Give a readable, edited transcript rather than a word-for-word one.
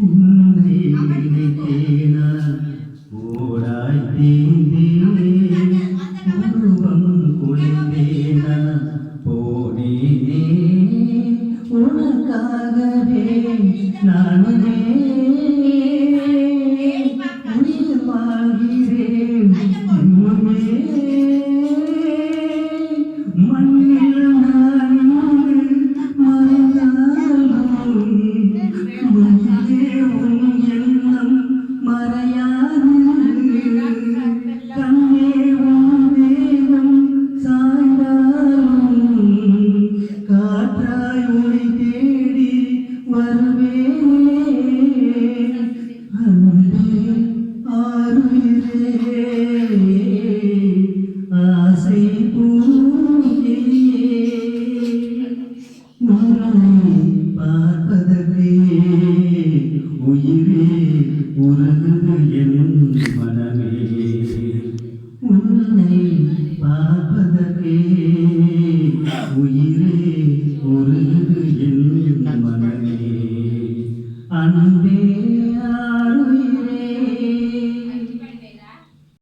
உன்னை நினைத்தேனா ஓடாய் தீந்தேன் உருவம் குளிர்ந்தேனா போனேனே உனக்காகவே நானுமே உயிர் வாழ்கிறேன் இன்னுமே மண்ணில் நான் மறைந்தாலும் மண்ணிலே உன் எண்ணம் மறையாது கண்ணே உன் தேகம் சாய்ந்தாலும் காற்றாய் உனை தேடி வருவேனே அன்பே ஆறுயிரே ஆசை பூங்கியே உன்னை பார்ப்பதற்கே உயிரே உருகுது என் மனமே உன்னை பார்ப்பதற்கே உயிரே உருகுது என் மனமே அன்பே